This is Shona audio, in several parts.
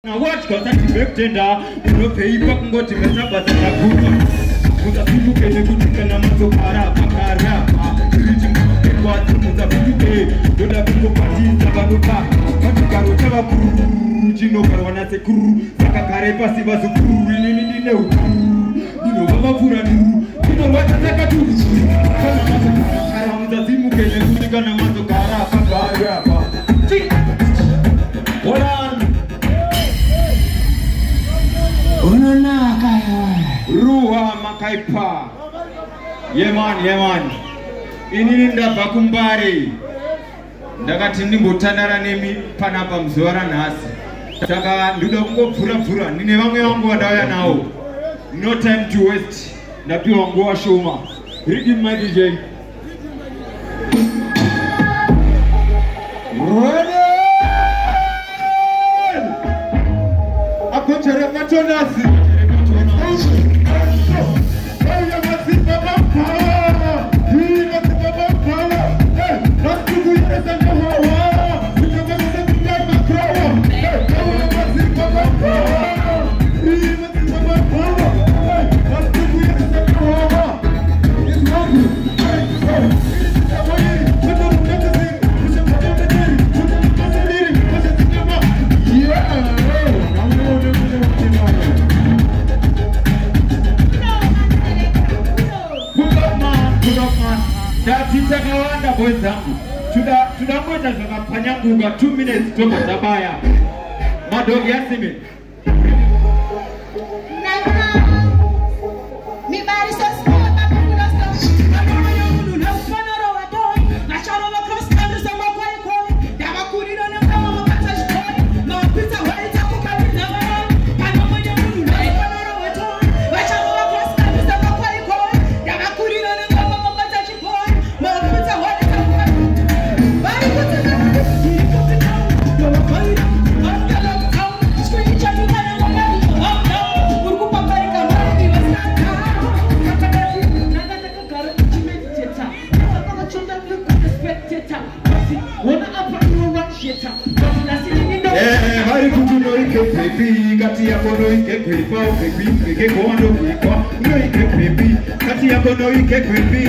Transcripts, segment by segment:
Now watch cause I'm tender. You pay back and go to the top of the good. Put a few penny good and I'm so para. Reaching what the people do the people parties about the park. But you can't have a crew. You know, I want to say crew. Sakakare passive as a crew. You know, Baba Pura. You know what I take a do. I'm the Zimbabwe and you're gonna want to Kara. Hold on. Ruwa makaipa. Yeman. Ininda bakumbare. Ndakati ndimbotanara nemi panapa mzora nasi. Saka nduda kungo pura. Nine vamwe vangu vandauya nawo. No time to waste. Ndapiwa nguwa shoma. Read in my DJ. Akonchere matonasi. Takawanda boys zangu. Tunangoja zakapanyanguga 2 minutes toka tabaya. Madogi yasime. Mibari so small, but we don't stop. I don't know you know fanoro wa toy. Na charo wa cross country so ma kwai koi. Dama kuri no na kama ma touch boy. No pizza wali taku kapita wa. I don't know you know fanoro wa toy. Na charo wa cross country so ma kwai koi. Dama kuri no na kama ma touch boy. No pizza wali taku kapita. Bari kuta na kuri kuta na. No wa koi na. I'm gonna come. Screen chat you kana wa na. Oh no. Urku pambari kama ni wasa. Hari kutuno ike pepi, kati ya kono ike pepa, pepi, ike kono kwekwa, no ike pepi, kati ya kono ike pepi,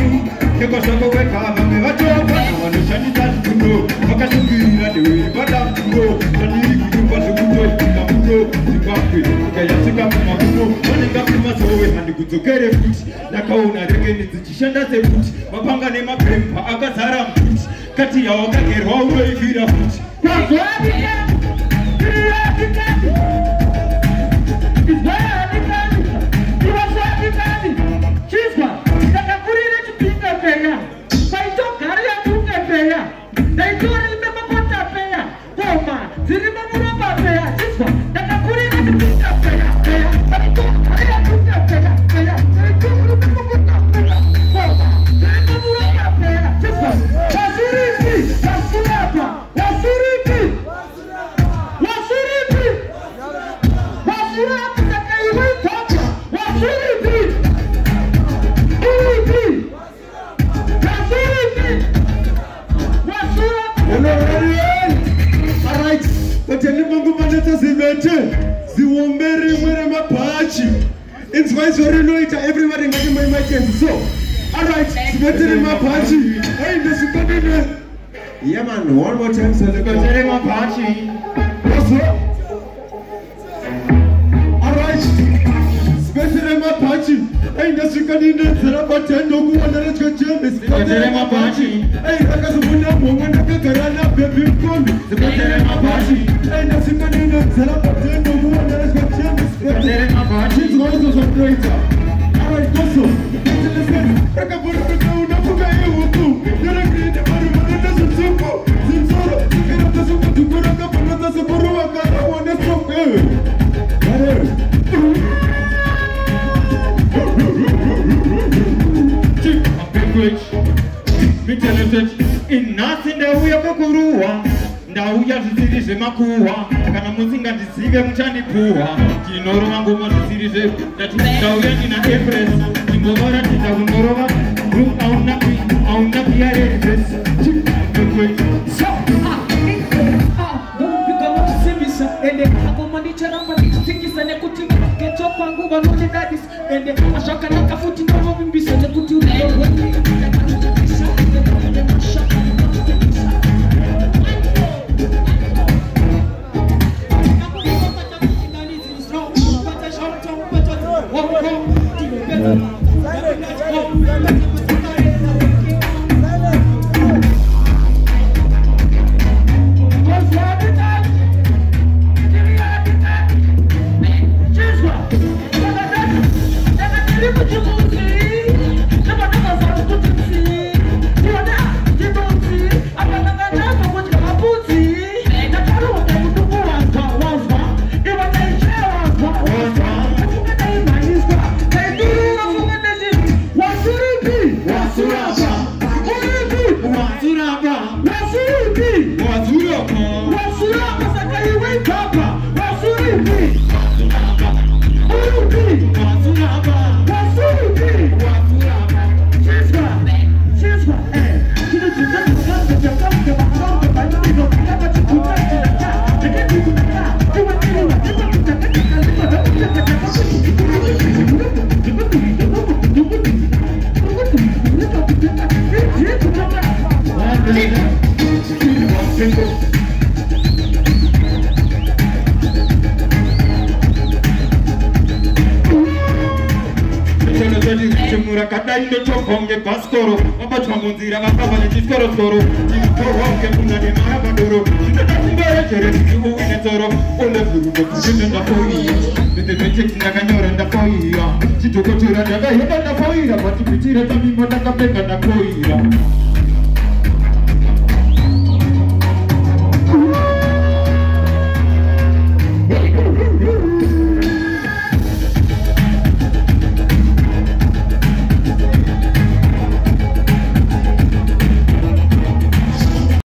keko soko weka, mame watoka, wano shani tatu kuno, waka sukira dewe, bada kuno, shani kuno, watu kuno, ika kuno, Zimbabwe, kaya sika kuma kuno, waninga kuma sowe, handi kutokere futi, naka unareke nizijishanda se futi, mapanga ne makrempa, akazara mfuti, kati ya wakakerwa uno ifira futi. Kwa swadi ya! Everybody making my mic. So, alright, better in my party. Hey, this is good. Yeah, man, one more time. So, better in my party. What's up? Alright, better in my party. Hey, this is good. Zara Tendo, who wanted to go to better in my party. Hey, I got some woman that can run up, baby, come. Better in my party. Hey, this is good. Zara Tendo, who wanted to go to better in my party. It's also some greater. Alright, go so. Listen, I can put it down. I forgot you. You're a great man. It doesn't simple. Sincere. Get up the super to put up another Subaru. I want to stop here. In nothing that we are Kuruwa. Ndauya zisirize makuwa kana muzinga ndisive mchandi puwa kinoro wangu mazisirize ndauya nina empress ngomora nditaundorova auna pia empress so don't pick up to see me ende akoma manicheramba tikiseni kuti Ghetto kwangu vanoti dadis ende ashakanaka futi ndavovimbisa nekuti ulewe Kadaindo chokonge paskoro Mabatwa munzira makava nechiskoro skoro Nikoronge kuna ni marabadoro Chitatakumbaya chere nikubu inetoro Ole furudo kushinde ndafoia Nete meche nakanyora ndafoia Chitokotura ndaga heba ndafoia Patipitira tamimo ndakapeka ndafoia